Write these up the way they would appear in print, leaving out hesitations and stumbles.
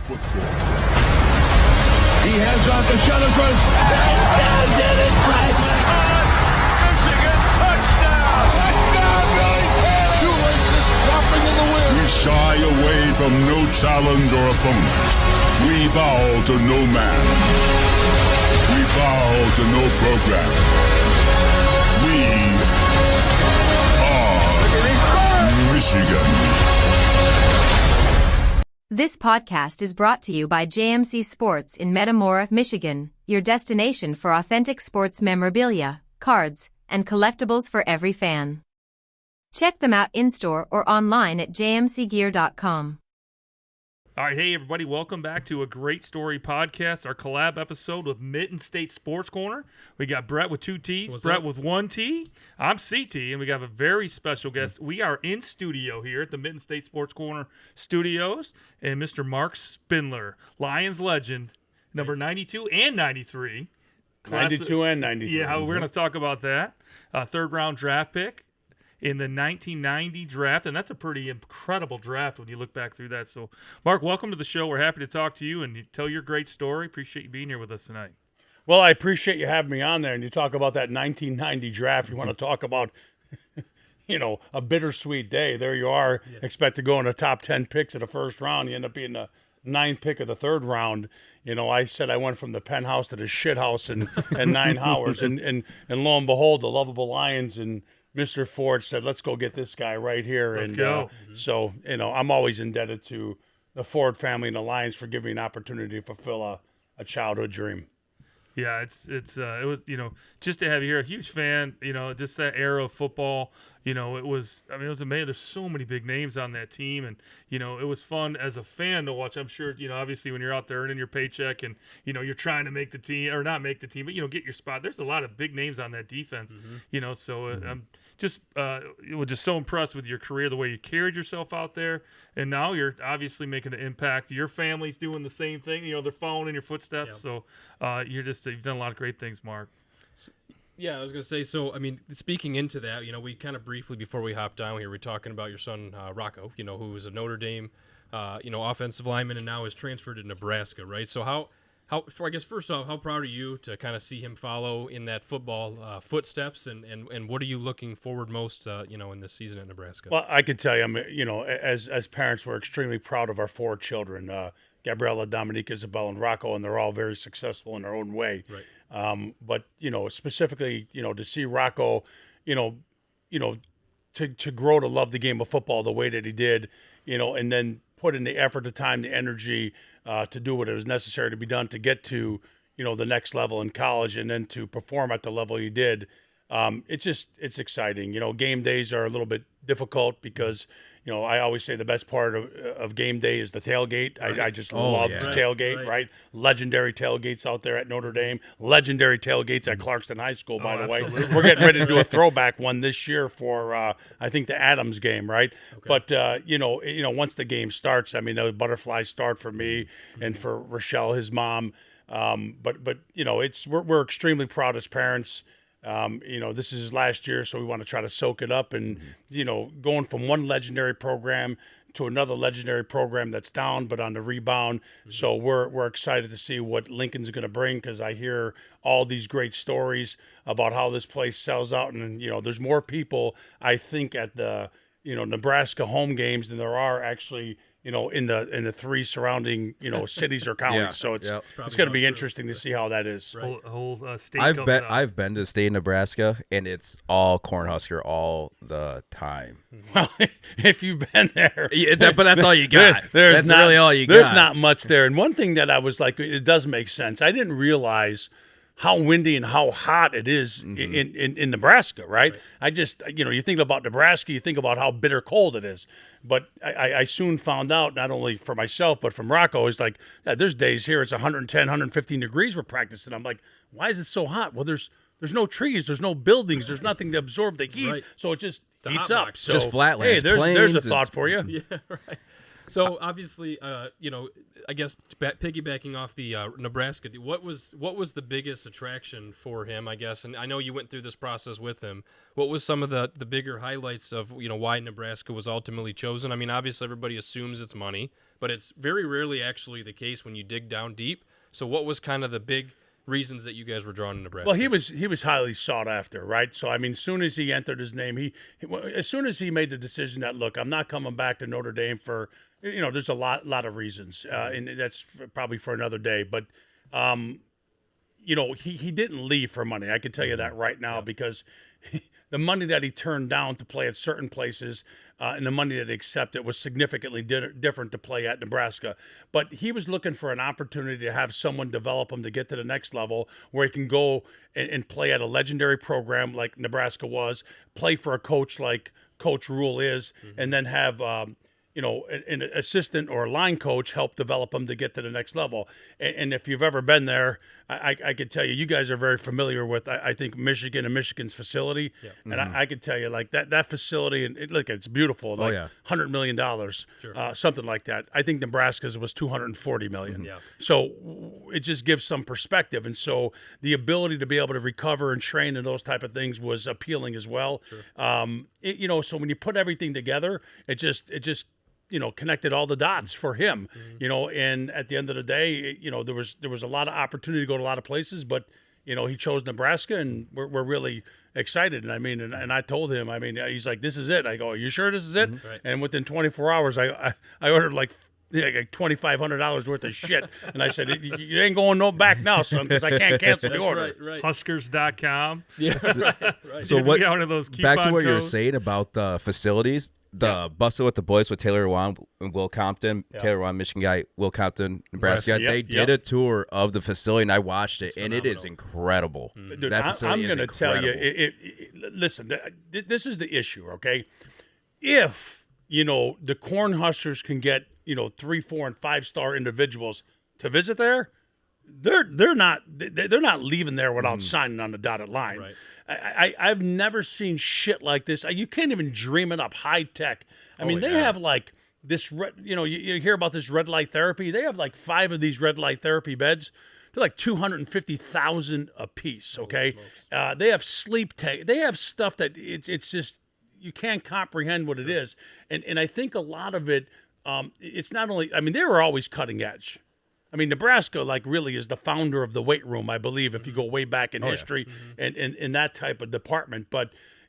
football. He has on the shuttle cross. Did it right. Michigan touchdown. Touchdown, really cool. Shoelaces dropping in the wind. We shy away from no challenge or opponent. We bow to no man. We bow to no program. We are Michigan. This podcast is brought to you by JMC Sports in Metamora, Michigan, your destination for authentic sports memorabilia, cards, and collectibles for every fan. Check them out in-store or online at jmcgear.com. All right, hey everybody, welcome back to a Great Story Podcast, our collab episode with Mitten State Sports Corner. We got Brett with 2 T's, What's Brett up? with 1 T. I'm CT, and we have a very special guest. We are in studio here at the Mitten State Sports Corner studios, and Mr. Marc Spindler, Lions legend, number 92 and 93. 92 and 93. Yeah, we're going to talk about that. Third-round draft pick in the 1990 draft, and that's a pretty incredible draft when you look back through that. So, Marc, welcome to the show. We're happy to talk to you and tell your great story. Appreciate you being here with us tonight. Well, I appreciate you having me on there, and you talk about that 1990 draft. You want to talk about, a bittersweet day. There you are, expect to go in the top 10 picks of the first round. You end up being the 9th pick of the third round. I said I went from the penthouse to the shit house in 9 hours, and lo and behold, the lovable Lions and Mr. Ford said, let's go get this guy right here. Let's go. So, I'm always indebted to the Ford family and the Lions for giving me an opportunity to fulfill a childhood dream. Yeah, it was, just to have you here, a huge fan, just that era of football, it was amazing. There's so many big names on that team, and, it was fun as a fan to watch. I'm sure, obviously when you're out there earning your paycheck and, you're trying to make the team, or not make the team, but, get your spot. There's a lot of big names on that defense, so I'm just so impressed with your career, the way you carried yourself out there, and now you're obviously making an impact. Your family's doing the same thing, they're following in your footsteps, so you've done a lot of great things, Marc. Yeah, I was going to say, so, speaking into that, we kind of briefly, before we hopped down here, we were talking about your son, Rocco, who was a Notre Dame, offensive lineman and now is transferred to Nebraska, right? So first off, how proud are you to kind of see him follow in that football footsteps, and what are you looking forward most, in this season at Nebraska? Well, I can tell you, as parents, we're extremely proud of our 4 children, Gabriella, Dominique, Isabel, and Rocco, and they're all very successful in their own way. Right. But specifically, to see Rocco, to grow to love the game of football the way that he did, and then put in the effort, the time, the energy to do what it was necessary to be done to get to, the next level in college, and then to perform at the level he did. It's exciting. Game days are a little bit difficult because, I always say the best part of game day is the tailgate. Right. I just love the tailgate, right? Legendary tailgates out there at Notre Dame. Legendary tailgates at Clarkston High School, by the way. We're getting ready to do a throwback one this year for, I think, the Adams game, right? Okay. But, once the game starts, the butterflies start for me and for Rochelle, his mom. But we're extremely proud as parents. This is his last year, so we want to try to soak it up, and going from one legendary program to another legendary program that's down but on the rebound. So we're excited to see what Lincoln's going to bring, because I hear all these great stories about how this place sells out, and there's more people, I think, at the Nebraska home games than there are actually in the 3 surrounding cities or counties. Yeah. So it's going to be interesting to see how that is. Right. Whole state. I've been to the state of Nebraska, and it's all Cornhusker all the time. Well, if you've been there, but that's all you got. That's not really all you got. There's not much there. And one thing that I was like, it does make sense. I didn't realize how windy and how hot it is in Nebraska, right? I just, you think about Nebraska, you think about how bitter cold it is. But I soon found out, not only for myself, but from Rocco, it's like, there's days here it's 110, 115 degrees we're practicing. I'm like, why is it so hot? Well, there's no trees, there's no buildings, there's nothing to absorb the heat, so it just heats up. So, just flatlands. Hey, there's a thought for you. Yeah, right. So obviously, I guess piggybacking off the Nebraska, what was the biggest attraction for him? I guess, and I know you went through this process with him. What was some of the bigger highlights of why Nebraska was ultimately chosen? I mean, obviously everybody assumes it's money, but it's very rarely actually the case when you dig down deep. So what was kind of the big reasons that you guys were drawn to Nebraska? Well, he was highly sought after, right? So I mean, as soon as he entered his name, as soon as he made the decision that, look, I'm not coming back to Notre Dame for, there's a lot of reasons, and that's probably for another day. But he didn't leave for money. I can tell you that right now, because the money that he turned down to play at certain places and the money that he accepted was significantly different to play at Nebraska. But he was looking for an opportunity to have someone develop him to get to the next level where he can go and play at a legendary program like Nebraska was, play for a coach like Coach Rule is, and then have an assistant or a line coach help develop them to get to the next level. And if you've ever been there, I could tell you guys are very familiar with, I think, Michigan and Michigan's facility. Yeah. And I could tell you, like, that facility, and look, it's beautiful, like $100 million, something like that. I think Nebraska's was $240 million. Yeah. So it just gives some perspective. And so the ability to be able to recover and train and those type of things was appealing as well. Sure. So when you put everything together, it just connected all the dots for him, and at the end of the day, there was a lot of opportunity to go to a lot of places, but, he chose Nebraska, and we're really excited. And I mean, and I told him, he's like, this is it. I go, are you sure this is it? Right. And within 24 hours, I ordered like $2,500 worth of shit. And I said, you ain't going back now, son, because I can't cancel the order. Right. Huskers.com. Yeah, right. So what, one of those back to what you were saying about the facilities, Bustle with the Boys with Taylor Wan and Will Compton, Taylor Wan, Michigan guy, Will Compton, Nebraska guy. They did a tour of the facility, and I watched it, and it is incredible. Dude, that facility I'm going to tell you, listen, this is the issue, okay? If, the Cornhuskers can get, 3, 4, and 5-star individuals to visit there, they're not leaving there without signing on the dotted line. Right. I've never seen shit like this. You can't even dream it up. High tech. I mean, they have like this. You hear about this red light therapy. They have like 5 of these red light therapy beds. They're like $250,000 a piece. Okay, they have sleep tech. They have stuff that it's just you can't comprehend what it is. And I think a lot of it. It's not only. I mean, they were always cutting edge. I mean, Nebraska, like, really is the founder of the weight room, I believe, if you go way back in history and in that type of department. But,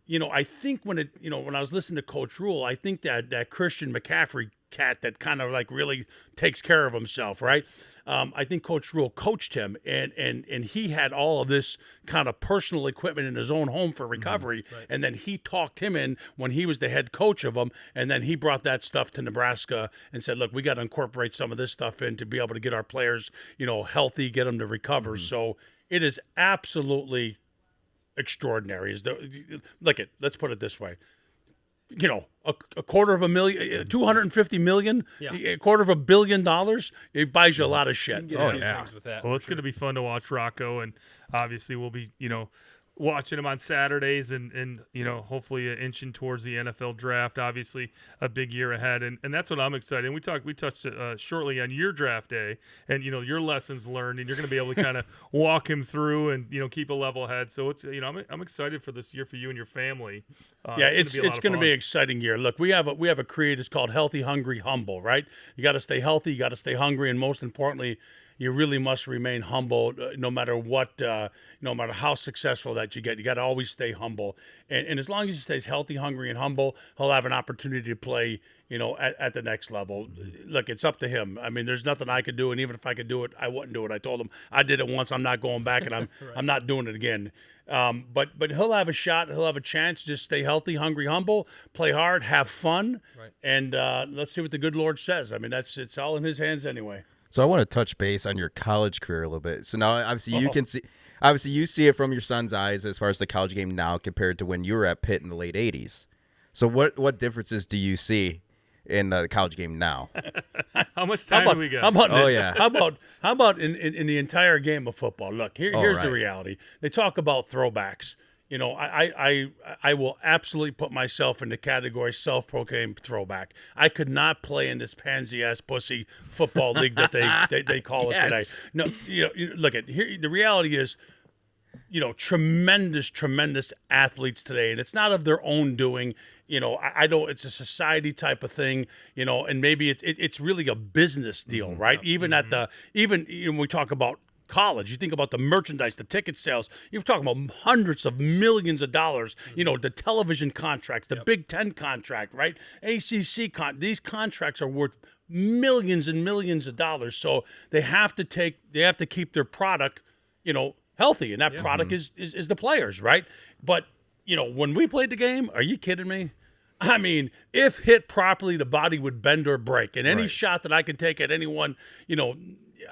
I think when I was listening to Coach Rule, I think that Christian McCaffrey cat that kind of like really takes care of himself, right? I think Coach Rule coached him, and he had all of this kind of personal equipment in his own home for recovery, and then he talked him in when he was the head coach of them, and then he brought that stuff to Nebraska and said, look, we got to incorporate some of this stuff in to be able to get our players, healthy, get them to recover. So it is absolutely extraordinary. Let's put it this way. A $250 million, $250 million, it buys you a lot of shit. Well, it's going to be fun to watch Rocco, and obviously we'll be, watching him on Saturdays and hopefully inching towards the NFL draft. Obviously a big year ahead, and that's what I'm excited. And we touched shortly on your draft day and your lessons learned, and you're going to be able to kind of walk him through and keep a level head. So it's I'm excited for this year for you and your family. It's going to be an exciting year. Look, we have a creed. It's called Healthy, Hungry, Humble. Right? You got to stay healthy. You got to stay hungry, and most importantly, you really must remain humble, no matter what, no matter how successful that you get. You got to always stay humble. And as long as he stays healthy, hungry, and humble, he'll have an opportunity to play, at the next level. Look, it's up to him. I mean, there's nothing I could do, and even if I could do it, I wouldn't do it. I told him I did it once. I'm not going back, and I'm not doing it again. But he'll have a shot. He'll have a chance. Just stay healthy, hungry, humble, play hard, have fun, and let's see what the good Lord says. I mean, it's all in His hands anyway. So I want to touch base on your college career a little bit. So now, obviously, you see it from your son's eyes as far as the college game now compared to when you were at Pitt in the late '80s. So what differences do you see in the college game now? How much time do we got? How about in the entire game of football? Look, here's the reality. They talk about throwbacks. I will absolutely put myself in the category self-proclaimed throwback. I could not play in this pansy-ass pussy football league that they call it today. No, look at here. The reality is, tremendous athletes today, and it's not of their own doing. I don't. It's a society type of thing, and maybe it's really a business deal, right? Even when we talk about college, you think about the merchandise, the ticket sales. You're talking about hundreds of millions of dollars. The television contracts, the Big Ten contract, right? ACC these contracts are worth millions and millions of dollars. So they have to keep their product, healthy, and that product is the players, right? But when we played the game, are you kidding me? I mean, if hit properly, the body would bend or break. And any shot that I can take at anyone,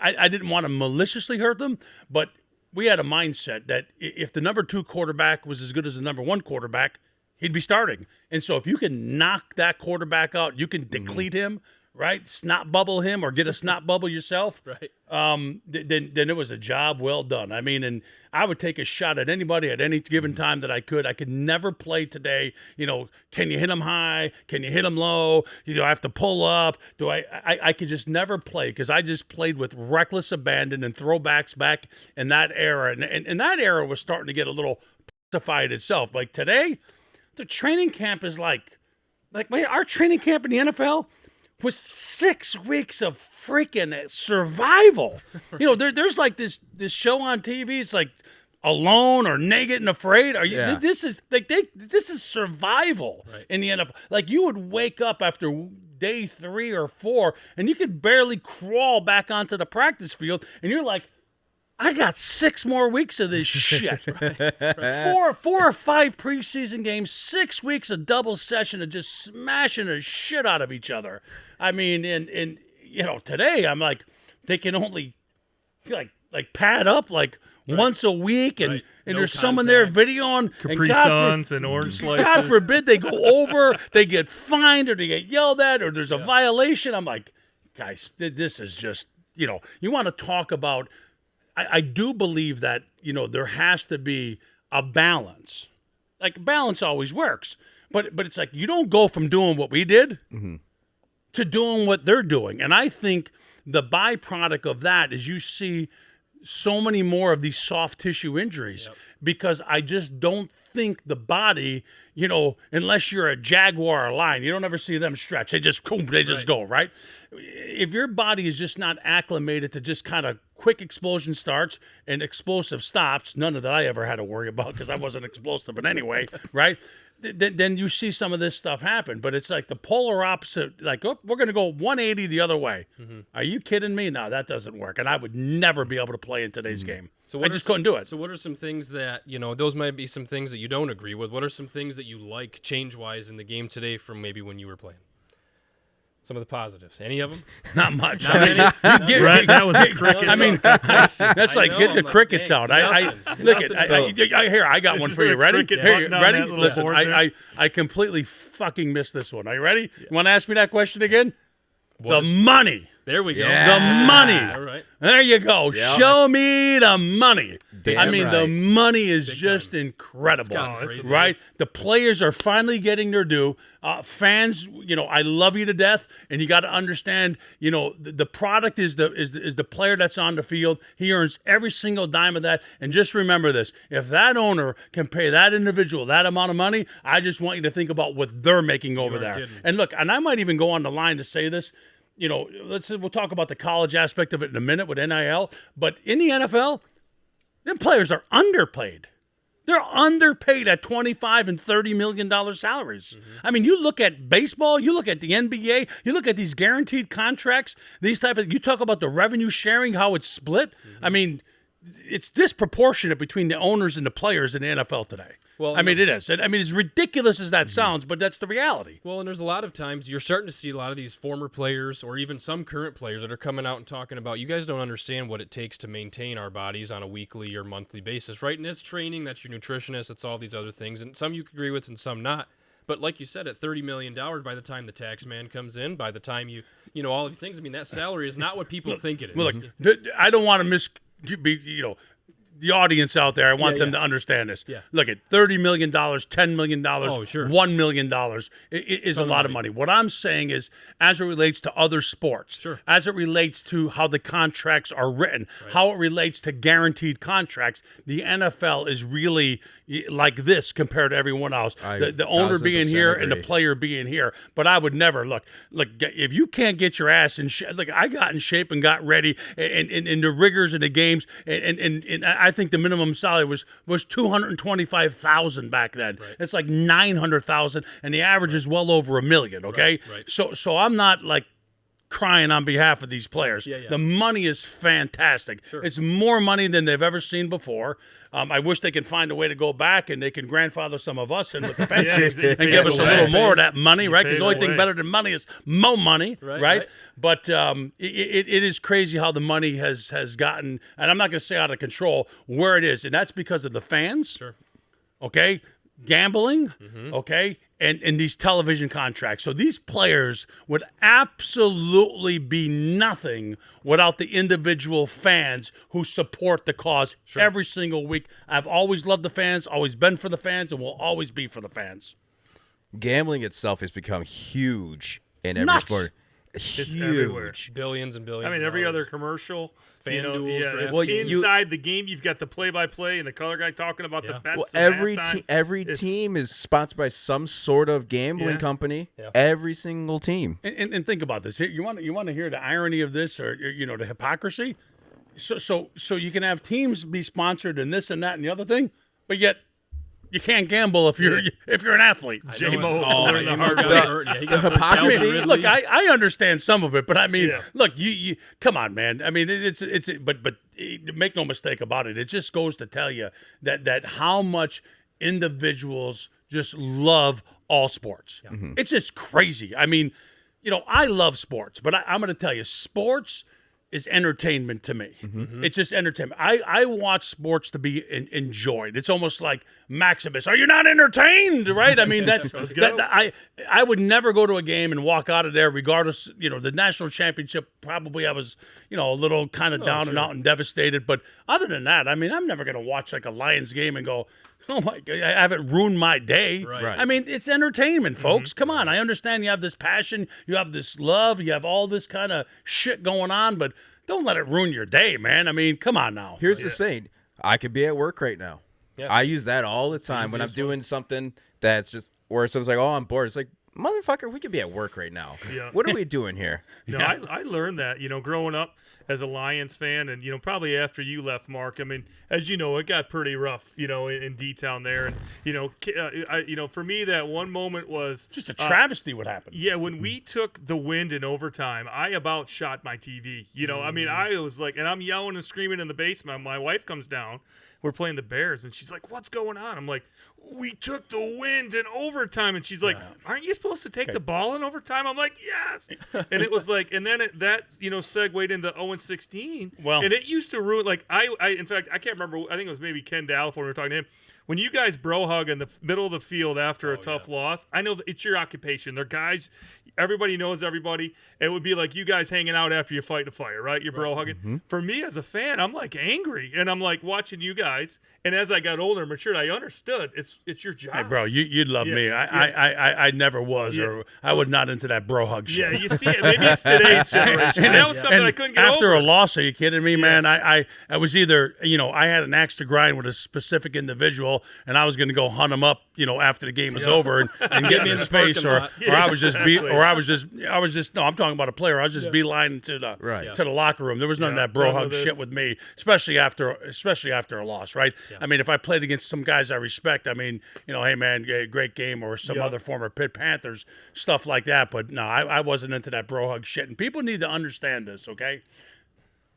I didn't want to maliciously hurt them, but we had a mindset that if the number 2 quarterback was as good as the number 1 quarterback, he'd be starting. And so if you can knock that quarterback out, you can deplete him, right? Snot bubble him or get a snot bubble yourself. Right. Then it was a job well done. I mean, and I would take a shot at anybody at any given time that I could. I could never play today. Can you hit them high? Can you hit them low? I have to pull up? I could just never play because I just played with reckless abandon and throwbacks back in that era. And that era was starting to get a little pacified itself. Like today, the training camp is like our training camp in the NFL was 6 weeks of freaking survival. There's like this show on TV. It's like Alone or Naked and Afraid. Are you? Yeah. This is survival in the NFL. Like you would wake up after day 3 or 4, and you could barely crawl back onto the practice field, and you're like, I got 6 more weeks of this shit. 4 or 5 preseason games, 6 weeks of double session of just smashing the shit out of each other. I mean, and today I'm like, they can only like pad up like once a week, and No there's someone there videoing Capri Suns and orange slices. God forbid they go over, they get fined or they get yelled at or there's a violation. I'm like, guys, this is just you want to talk about. I do believe that, there has to be a balance. Like, balance always works. But it's like you don't go from doing what we did to doing what they're doing. And I think the byproduct of that is you see so many more of these soft tissue injuries because I just don't think the body, unless you're a jaguar or a lion, you don't ever see them stretch. They just go, right? If your body is just not acclimated to just kind of quick explosion starts and explosive stops, none of that I ever had to worry about because I wasn't explosive in any way, right? Then you see some of this stuff happen. But it's like the polar opposite, like, oh, we're going to go 180 the other way. Are you kidding me? No, that doesn't work. And I would never be able to play in today's game. So I just couldn't do it. So what are some things that, those might be some things that you don't agree with. What are some things that you like change-wise in the game today from maybe when you were playing? Some of the positives. Any of them? Not much. That was a cricket. I mean, that's like, get the crickets out. I got one for you. Ready? Here, ready? Listen, I completely fucking missed this one. Are you ready? You want to ask me that question again? The money. There we go. The money. All right. There you go. Yeah. Show me the money. Damn the right. money is just incredible, right? The players are finally getting their due. Fans, I love you to death, and you got to understand, the product is the player that's on the field. He earns every single dime of that. And just remember this: if that owner can pay that individual that amount of money, I just want you to think about what they're making over there. Kidding. And look, and I might even go on the line to say this. We'll talk about the college aspect of it in a minute with NIL, but in the NFL, them players are underpaid. They're underpaid at $25 and $30 million salaries. I mean, you look at baseball, you look at the NBA, you look at these guaranteed contracts, you talk about the revenue sharing, how it's split. I mean, it's disproportionate between the owners and the players in the NFL today. Well, it is. I mean, as ridiculous as that sounds, but that's the reality. Well, and there's a lot of times you're starting to see a lot of these former players or even some current players that are coming out and talking about, you guys don't understand what it takes to maintain our bodies on a weekly or monthly basis, right? And it's training, that's your nutritionist, it's all these other things. And some you agree with and some not. But like you said, at $30 million, by the time the tax man comes in, by the time all of these things, I mean, that salary is not what people think it is. Look, I don't want to the audience out there, I want them to understand this. Yeah. Look at $30 million, $10 million, sure. $1 million is a lot of money. What I'm saying is, as it relates to other sports, Sure. as it relates to how the contracts are written, how it relates to guaranteed contracts, the NFL is really like this compared to everyone else. The owner being here and the player being here. But I would never look. If you can't get your ass in shape, like I got in shape and got ready, and the rigors of the games, and I think the minimum salary was $225,000 back then. Right. It's like $900,000, and the average is well over $1 million. Okay, Right. So I'm not like crying on behalf of these players. Yeah. The money is fantastic. Sure. It's more money than they've ever seen before. I wish they could find a way to go back and they can grandfather some of us in with the pensions and give us a little more of that money, right? Because the only thing better than money is more money, right? But it is crazy how the money has gotten, and I'm not going to say out of control, where it is. And that's because of the fans, okay? Gambling, okay? And these television contracts. So these players would absolutely be nothing without the individual fans who support the cause every single week. I've always loved the fans, always been for the fans, and will always be for the fans. Gambling itself has become huge in every nuts. sport. It's everywhere. Billions and billions. I mean, every other commercial, FanDuel, it's Well, inside the game. You've got the play-by-play and the color guy talking about the bets. Well, at every team is sponsored by some sort of gambling company. Yeah. Every single team. And think about this. You want to hear the irony of this, or the hypocrisy? So you can have teams be sponsored and this and that and the other thing, but yet you can't gamble if you're an athlete. J-Mo learned the hard way. The hypocrisy. Look, I understand some of it, but I mean, look, you come on, man. I mean, but make no mistake about it. It just goes to tell you that how much individuals just love all sports. It's just crazy. I mean, I love sports, but I'm going to tell you, sports is entertainment to me. It's just entertainment. I watch sports to be enjoyed. It's almost like Maximus. Are you not entertained? Right? I mean, that's I would never go to a game and walk out of there regardless. The national championship, probably I was a little kind of down and out and devastated. But other than that, I mean, I'm never going to watch like a Lions game and go, oh my God, I haven't ruined my day. Right. I mean, it's entertainment, folks. Come on. I understand you have this passion, you have this love, you have all this kind of shit going on, but don't let it ruin your day, man. I mean, come on now. Here's the saying. I could be at work right now. Yeah. I use that all the time when I'm doing something that's just, or someone's like, oh, I'm bored. It's like, motherfucker, we could be at work right now. Yeah. What are we doing here? No, I learned that, growing up as a Lions fan, and, probably after you left, Mark. I mean, as you know, it got pretty rough, in D-Town there. And, for me, that one moment was Just a travesty what happened. Yeah, when we took the wind in overtime, I about shot my TV. I mean, I was like, and I'm yelling and screaming in the basement. My wife comes down. We're playing the Bears, and she's like, what's going on? I'm like, we took the wind in overtime. And she's like, aren't you supposed to take the ball in overtime? I'm like, yes. And it was like, and then that segued into 0-16. Well, and it used to ruin, like, in fact, I can't remember. I think it was maybe Ken Dallas when we were talking to him. When you guys bro hug in the middle of the field after a tough loss, I know that it's your occupation. They're guys, everybody knows everybody. It would be like you guys hanging out after you fight a fire, right? You're bro hugging. For me as a fan, I'm like angry, and I'm like watching you guys. And as I got older and matured, I understood it's your job. Hey, bro, you'd love me. I never was, or I was not into that bro hug shit. Yeah, you see it. Maybe it's today's generation. And that was something I couldn't get after over. a loss, are you kidding me, man? I was either, I had an axe to grind with a specific individual, and I was going to go hunt him up, after the game was over and get in his face, or I was just no, I'm talking about a player. I was just beelining to the locker room. There was none of that bro hug shit with me, especially after a loss, right? Yeah. I mean, if I played against some guys I respect, I mean, hey man, great game, or some other former Pitt Panthers, stuff like that. But no, I wasn't into that bro hug shit. And people need to understand this, okay?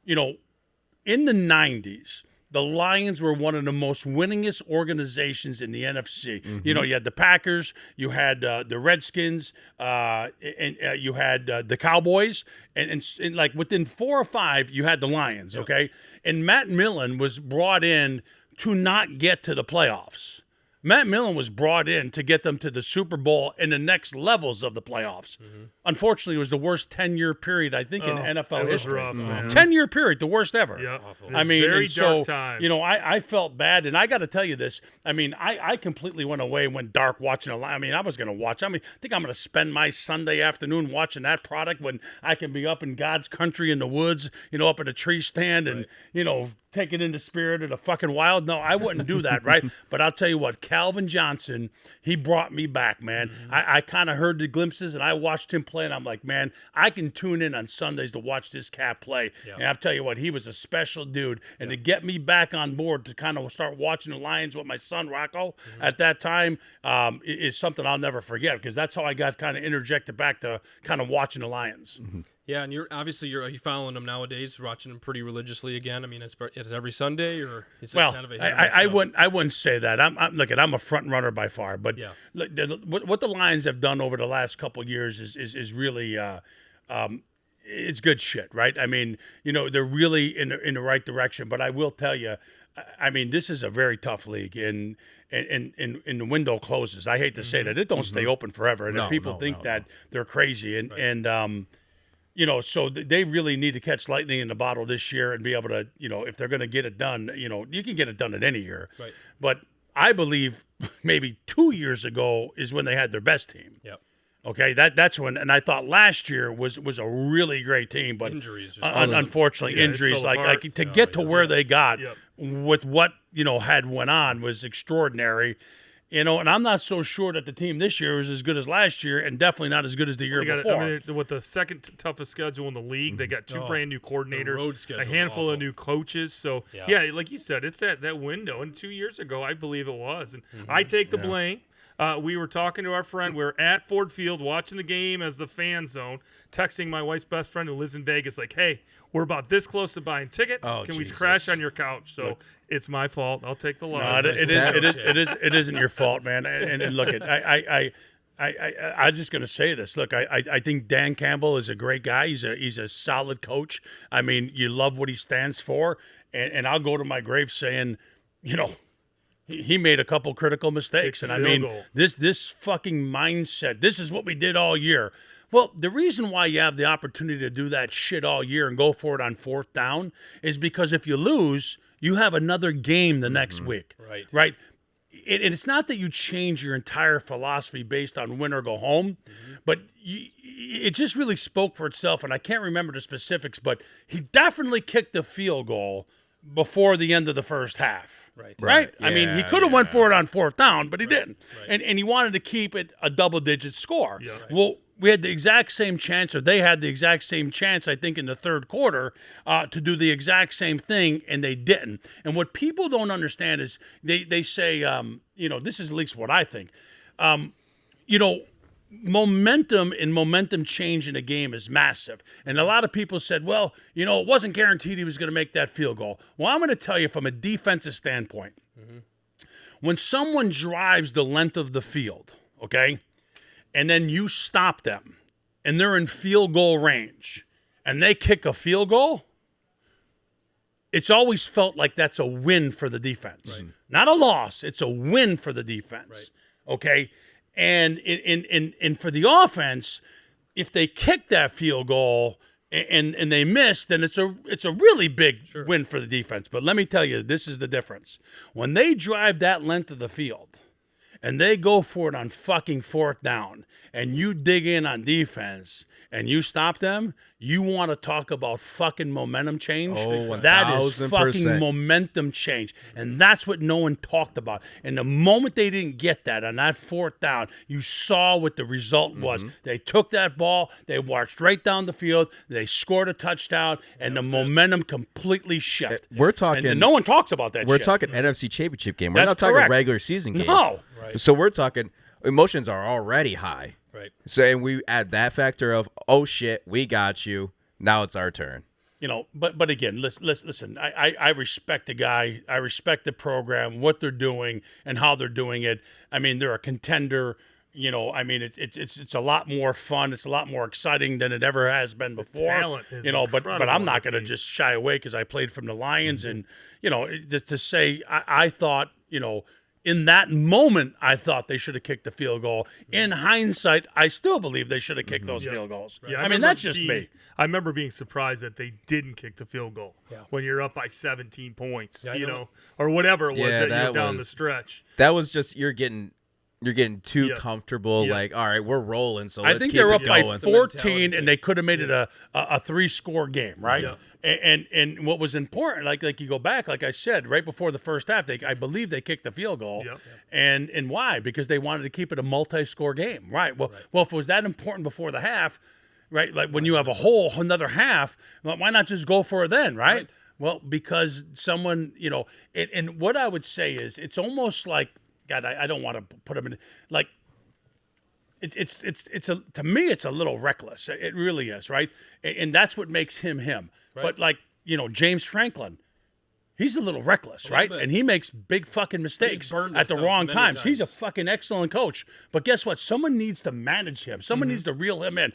In the 90s, the Lions were one of the most winningest organizations in the NFC. You had the Packers, you had the Redskins, and you had the Cowboys, and like within 4 or 5, you had the Lions, okay? And Matt Millen was brought in to not get to the playoffs. Matt Millen was brought in to get them to the Super Bowl and the next levels of the playoffs. Unfortunately, it was the worst 10-year period, I think, in NFL it was history. rough, man. 10-year period, the worst ever. Yep. I mean, very and dark so, time. you know, I felt bad, and I got to tell you this. I mean, I completely went away and went dark watching a lot. I mean, I was going to watch. I think I'm going to spend my Sunday afternoon watching that product when I can be up in God's country in the woods, you know, up in a tree stand and, you know, take it into spirit of the fucking wild. No, I wouldn't do that, right? But I'll tell you what, Calvin Johnson, he brought me back, man. I kind of heard the glimpses, and I watched him play, and I'm like, man, I can tune in on Sundays to watch this cat play. And I'll tell you what, he was a special dude. And to get me back on board to kind of start watching the Lions with my son, Rocco, at that time is something I'll never forget, because that's how I got kind of interjected back to kind of watching the Lions. Yeah, and you're following them nowadays, watching them pretty religiously again. I mean, it's every Sunday, or is it kind of a hit or miss I wouldn't say that. I'm a front runner by far, but look, what the Lions have done over the last couple of years is really it's good shit, right? I mean, you know, they're really in the right direction. But I will tell you, I mean, this is a very tough league, and the window closes. I hate to say that, it don't stay open forever, and if people think that, they're crazy, and you know, so they really need to catch lightning in the bottle this year and be able to, you know, if they're going to get it done, you know, you can get it done at any year. Right. But I believe maybe 2 years ago is when they had their best team. Yep. Okay, that's when, and I thought last year was a really great team, but Injuries, unfortunately, injuries like to get to where they got with what, you know, had went on was extraordinary. You know, and I'm not so sure that the team this year is as good as last year, and definitely not as good as the year before. I mean, with the second toughest schedule in the league, they got two brand new coordinators, a handful of new coaches. So, yeah, like you said, it's that window. And 2 years ago, I believe it was. And I take the blame. We were talking to our friend. We were at Ford Field watching the game as the fan zone, texting my wife's best friend who lives in Vegas, like, hey, we're about this close to buying tickets. Can we crash on your couch? So it's my fault. I'll take the loss. No, it isn't your fault, man. And look, I'm just going to say this. Look, I think Dan Campbell is a great guy. He's a solid coach. I mean, you love what he stands for. And I'll go to my grave saying, you know, he made a couple critical mistakes. And I mean, this fucking mindset, this is what we did all year. Well, the reason why you have the opportunity to do that shit all year and go for it on fourth down is because if you lose, you have another game the next week. Right? And it's not that you change your entire philosophy based on win or go home, but it just really spoke for itself. And I can't remember the specifics, but he definitely kicked the field goal before the end of the first half. Right? I mean, he could have went for it on fourth down, but he didn't. And he wanted to keep it a double-digit score. Well, we had the exact same chance, or they had the exact same chance, I think, in the third quarter to do the exact same thing, and they didn't. And what people don't understand is they say, you know, this is at least what I think, you know, momentum and momentum change in a game is massive. And a lot of people said, well, you know, it wasn't guaranteed he was going to make that field goal. Well, I'm going to tell you from a defensive standpoint, when someone drives the length of the field, okay, and then you stop them, and they're in field goal range, and they kick a field goal, it's always felt like that's a win for the defense. Not a loss. It's a win for the defense. Okay? And in for the offense, if they kick that field goal and they miss, then it's a really big win for the defense. But let me tell you, this is the difference. When they drive that length of the field and they go for it on fucking fourth down, and you dig in on defense and you stop them, you want to talk about fucking momentum change? Oh, that is fucking momentum change. And that's what no one talked about. And the moment they didn't get that on that fourth down, you saw what the result was. They took that ball, they marched right down the field, they scored a touchdown, and the momentum completely shifted. We're talking, and no one talks about that We're shit. talking NFC Championship game. We're That's not talking correct. regular season game. No. So we're talking emotions are already high. So, and we add that factor of, oh shit, we got you. Now it's our turn. You know, but again, listen. I respect the guy. I respect the program, what they're doing, and how they're doing it. I mean, they're a contender. You know, I mean, it's a lot more fun. It's a lot more exciting than it ever has been before. Talent is you know, but I'm not going to team. just shy away because I played from the Lions, and you know, just to say I thought, you know, in that moment, I thought they should have kicked the field goal. In hindsight, I still believe they should have kicked those field goals. Yeah, I mean, that's just me. I remember being surprised that they didn't kick the field goal when you're up by 17 points, or whatever it was that you're down the stretch. That was just you're getting too comfortable. Like, all right, we're rolling. So I think they were up by 14, and they could have made it a 3-score game, right? Yeah. And what was important, like you go back, like I said, right before the first half, I believe they kicked the field goal. Yep. And why? Because they wanted to keep it a multi-score game, right? Well, if it was that important before the half, right? Like when you have another half, well, why not just go for it then, right? Well, because someone, and what I would say is, it's almost like, God, I don't want to put them in like. To me, it's a little reckless. It really is, right? And that's what makes him. Right. But like, James Franklin, he's a little reckless, right? And he makes big fucking mistakes at the wrong times. He's a fucking excellent coach. But guess what? Someone needs to manage him. Someone needs to reel him in.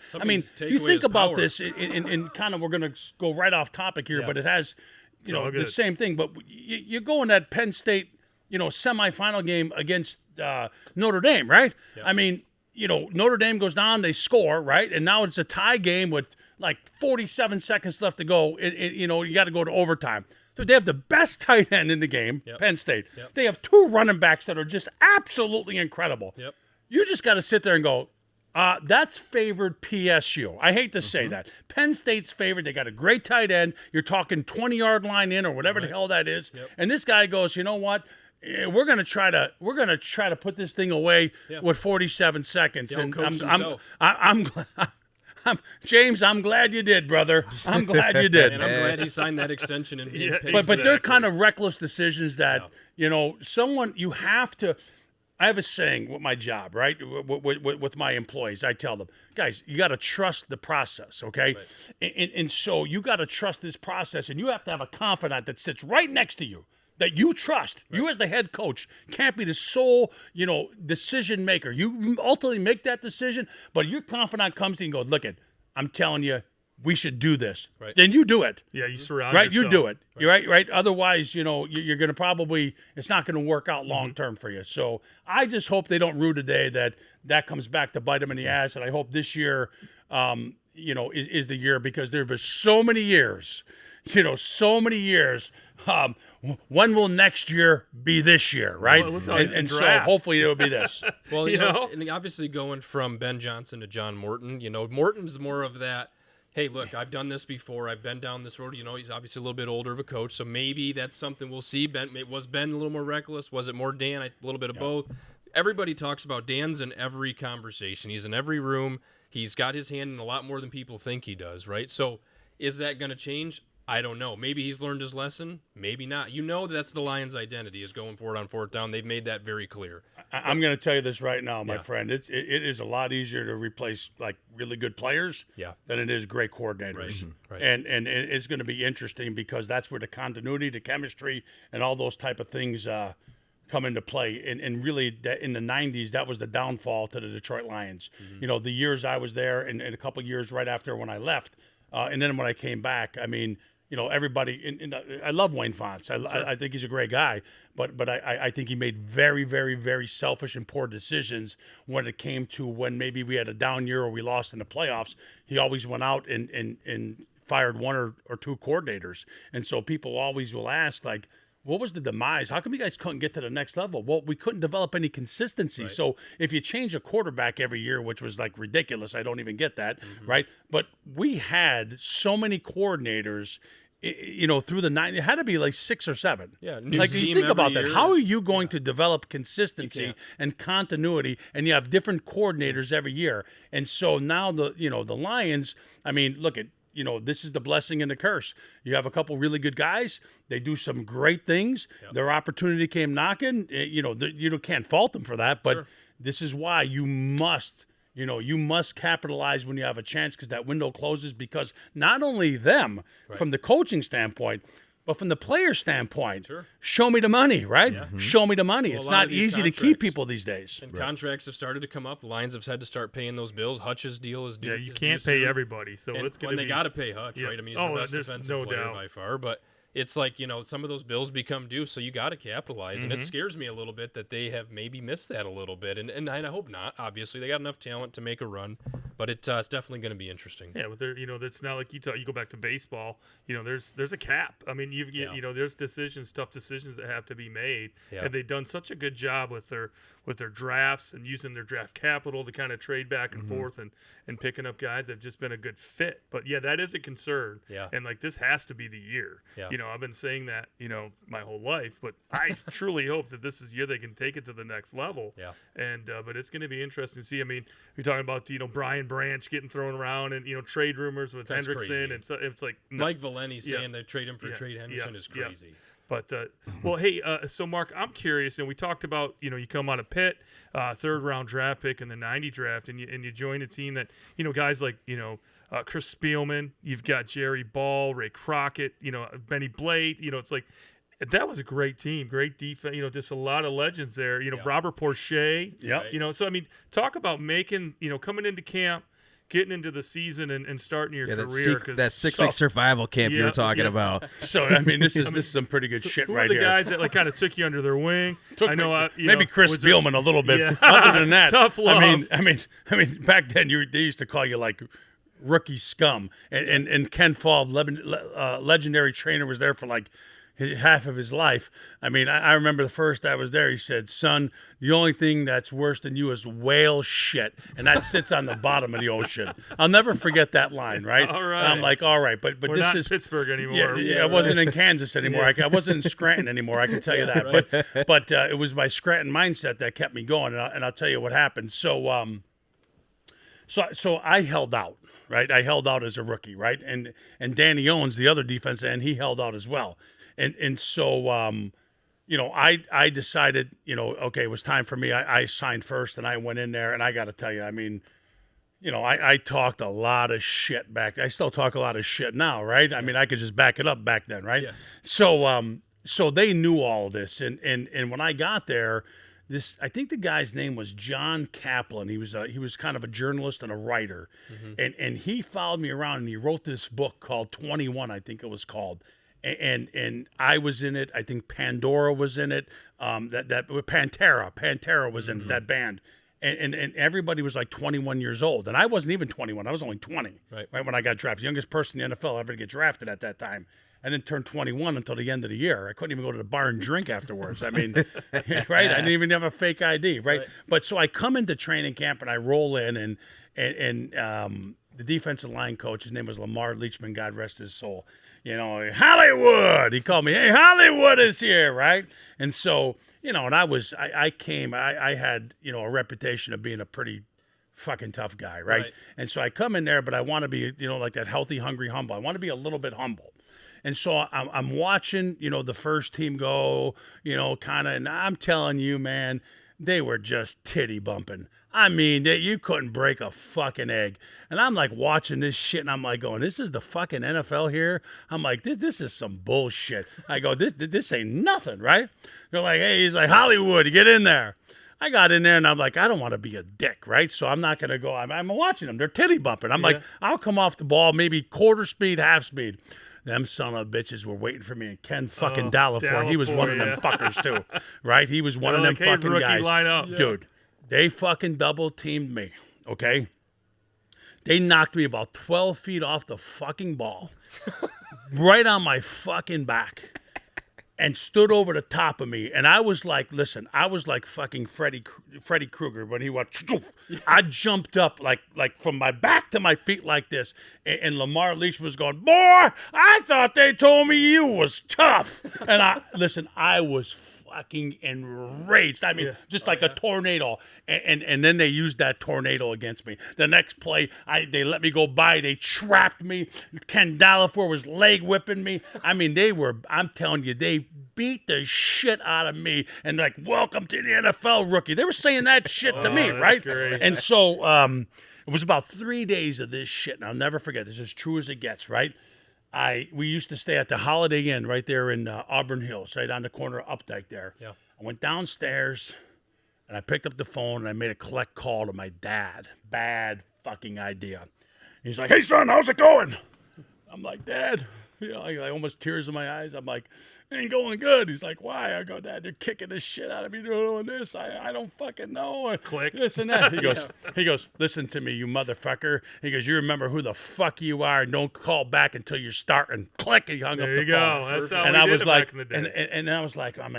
You think about this in kind of, we're going to go right off topic here, but it has, the same thing. But you go in that Penn State, semifinal game against Notre Dame, right? Yep. I mean, Notre Dame goes down, they score, right? And now it's a tie game with like 47 seconds left to go. You got to go to overtime. Dude, they have the best tight end in the game, Penn State. Yep. They have 2 running backs that are just absolutely incredible. Yep. You just got to sit there and go, that's favored PSU. I hate to say that. Penn State's favored. They got a great tight end. You're talking 20-yard line in or whatever the hell that is. Yep. And this guy goes, you know what? We're gonna try to put this thing away with 47 seconds. And I'm glad. James, I'm glad you did, brother. I'm glad you did. And I'm glad he signed that extension. But they're kind of reckless decisions that someone you have to. I have a saying with my job, right? With my employees, I tell them, guys, you got to trust the process, okay? Right. And so you got to trust this process, and you have to have a confidant that sits right next to you that you trust. Right. You as the head coach can't be the sole, decision maker. You ultimately make that decision, but your confidant comes to you and goes, look, I'm telling you, we should do this. Right. Then you do it. Yeah, you surround yourself. Right, you do it. Right. You're right. Otherwise, you're going to probably, it's not going to work out long term for you. So I just hope they don't rue today that comes back to bite them in the ass. And I hope this year, is the year, because there have been so many years, when will next year be this year, right? Well, and so hopefully it'll be this. Well, and obviously going from Ben Johnson to John Morton, Morton's more of that, hey, look, I've done this before. I've been down this road. He's obviously a little bit older of a coach, so maybe that's something we'll see. Was Ben a little more reckless? Was it more Dan? A little bit of both. Everybody talks about Dan's in every conversation. He's in every room. He's got his hand in a lot more than people think he does, right? So is that going to change? I don't know. Maybe he's learned his lesson. Maybe not. That's the Lions' identity is going for it on 4th down. They've made that very clear. I'm going to tell you this right now, my friend. It is a lot easier to replace like really good players than it is great coordinators. Right. And it's going to be interesting because that's where the continuity, the chemistry, and all those type of things come into play. And really, in the 90s, that was the downfall to the Detroit Lions. Mm-hmm. The years I was there and a couple of years right after when I left, and then when I came back, I mean, everybody. I love Wayne Fonts. I think he's a great guy, but I think he made very, very, very selfish and poor decisions when it came to when maybe we had a down year or we lost in the playoffs. He always went out and fired 1 or 2 coordinators, and so people always will ask, like, what was the demise? How come you guys couldn't get to the next level? Well, we couldn't develop any consistency. Right. So if you change a quarterback every year, which was like ridiculous, I don't even get that, right? But we had so many coordinators, through the 90s. It had to be like 6 or 7. Yeah, like you think about that. How are you going to develop consistency and continuity? And you have different coordinators every year. And so now the Lions. I mean, look at. This is the blessing and the curse. You have a couple really good guys. They do some great things. Yep. Their opportunity came knocking. You can't fault them for that. But this is why you must capitalize when you have a chance, because that window closes. Because not only them, from the coaching standpoint, but from the player standpoint, show me the money, right? Yeah. Mm-hmm. Show me the money. Well, it's not easy to keep people these days. And contracts have started to come up. The Lions have had to start paying those bills. Hutch's deal is due. Yeah, you can't pay everybody, so it's going to be. They got to pay Hutch, right? I mean, he's the best defensive player by far. But it's like, some of those bills become due, so you got to capitalize. And it scares me a little bit that they have maybe missed that a little bit. And I hope not. Obviously, they got enough talent to make a run, but it's definitely going to be interesting. Yeah, but it's not like you go back to baseball. There's a cap. I mean, there's tough decisions that have to be made, and they've done such a good job with their drafts and using their draft capital to kind of trade back and forth and picking up guys that have just been a good fit. But yeah, that is a concern. Yeah. And like this has to be the year. Yeah. I've been saying that, my whole life, but I truly hope that this is the year they can take it to the next level. Yeah. And but it's going to be interesting to see. I mean, you're talking about Brian Branch getting thrown around and trade rumors with That's Hendrickson, crazy. and so it's like Mike Valeni saying they trade him for trade Henderson is crazy. But well, hey, so Mark, I'm curious. And we talked about you come out of Pitt, third round draft pick in the '90 draft, and you join a team that guys like Chris Spielman, you've got Jerry Ball, Ray Crockett, Benny Blade. It's like that was a great team, great defense. Just a lot of legends there. Robert Porcher. Yeah. So I mean, talk about making coming into camp, getting into the season and starting your career. That 6-week survival camp you were talking about. So I mean, this is some pretty good shit who right are the here. guys that like kind of took you under their wing? Maybe Chris Spielman a little bit. Other than that, Tough love. I mean, back then they used to call you like rookie scum, and Ken Falb, legendary trainer, was there for like half of his life. I mean, I remember the first I was there, he said, "Son, the only thing that's worse than you is whale shit, and that sits on the bottom of the ocean." I'll never forget that line, right? All right. And I'm like, all right, but We're this not is Pittsburgh anymore. Yeah, I wasn't in Kansas anymore. I wasn't in Scranton anymore. I can tell you that. But it was my Scranton mindset that kept me going, and I'll tell you what happened. So I held out. Right, I held out as a rookie, right, and Danny Owens, the other defense end, he held out as well, and so I decided, okay, it was time for me. I signed first, and I went in there, and I got to tell you, I mean, I talked a lot of shit back. I still talk a lot of shit now, right? I mean, I could just back it up back then, right? Yeah. So they knew all this, and when I got there. I think the guy's name was John Kaplan. He was kind of a journalist and a writer, and he followed me around and he wrote this book called 21, I think it was called, and I was in it. I think Pandora was in it. Pantera was in that band, and everybody was like 21 years old, and I wasn't even 21. I was only 20 right when I got drafted. Youngest person in the NFL ever to get drafted at that time. I didn't turn 21 until the end of the year. I couldn't even go to the bar and drink afterwards. I mean, right? I didn't even have a fake ID, right? But so I come into training camp and I roll in, and the defensive line coach, his name was Lamar Leachman, God rest his soul. Hollywood. He called me, "Hey, Hollywood is here," right? And so, and I had, a reputation of being a pretty fucking tough guy, right? And so I come in there, but I want to be, like that healthy, hungry, humble. I want to be a little bit humble. And so I'm watching, the first team go, kind of, and I'm telling you, man, they were just titty bumping. I mean, you couldn't break a fucking egg. And I'm like watching this shit, and I'm like going, this is the fucking NFL here? I'm like, this is some bullshit. I go, this ain't nothing, right? They're like, hey, he's like, Hollywood, you get in there. I got in there, and I'm like, I don't want to be a dick, right? So I'm not going to go. I'm watching them. They're titty bumping. I'm like, I'll come off the ball maybe quarter speed, half speed. Them son of bitches were waiting for me, and Ken fucking Dallafor, he was one of them fuckers too, right? He was one of them fucking guys. Line up. Dude, they fucking double teamed me, okay? They knocked me about 12 feet off the fucking ball, right on my fucking back, and stood over the top of me. And I was like, listen, I was like fucking Freddy Krueger when he went, I jumped up like from my back to my feet like this. And Lamar Leach was going, boy, I thought they told me you was tough. And I was fucking enraged. I mean, just like a tornado. And then they used that tornado against me. The next play, they let me go by. They trapped me. Ken Dallafor was leg whipping me. I mean, I'm telling you, they beat the shit out of me. And like, welcome to the NFL, rookie. They were saying that shit to me, right? Great. And so it was about 3 days of this shit. And I'll never forget. This is as true as it gets, right? We used to stay at the Holiday Inn right there in Auburn Hills, right on the corner of Updike there. Yeah. I went downstairs, and I picked up the phone, and I made a collect call to my dad. Bad fucking idea. He's like, hey, son, how's it going? I'm like, Dad, You know, like almost tears in my eyes. I'm like, ain't going good. He's like, why? I go, Dad, they're kicking the shit out of me doing this. I don't fucking know. Click. This and that. He goes, listen to me, you motherfucker. He goes, you remember who the fuck you are, and don't call back until you're starting. Click. He hung up There the you phone. go. That's how And we I did was it like, back in the day. and I was like, I'm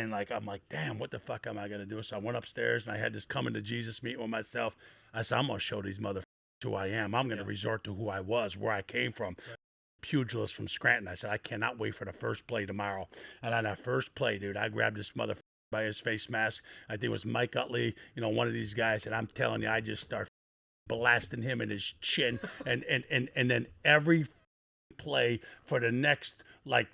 like, damn, what the fuck am I gonna do? So I went upstairs and I had this coming to Jesus meeting with myself. I said, I'm gonna show these motherfuckers who I am. I'm gonna resort to who I was, where I came from. Pugilist from Scranton. I said, I cannot wait for the first play tomorrow. And on that first play, dude, I grabbed this motherfucker by his face mask. I think it was Mike Utley, you know, one of these guys. And I'm telling you, I just start blasting him in his chin. And then every play for the next like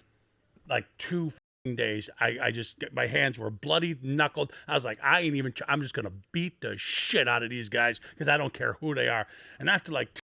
2 days, I just, my hands were bloody knuckled. I was like, I'm just going to beat the shit out of these guys because I don't care who they are. And after like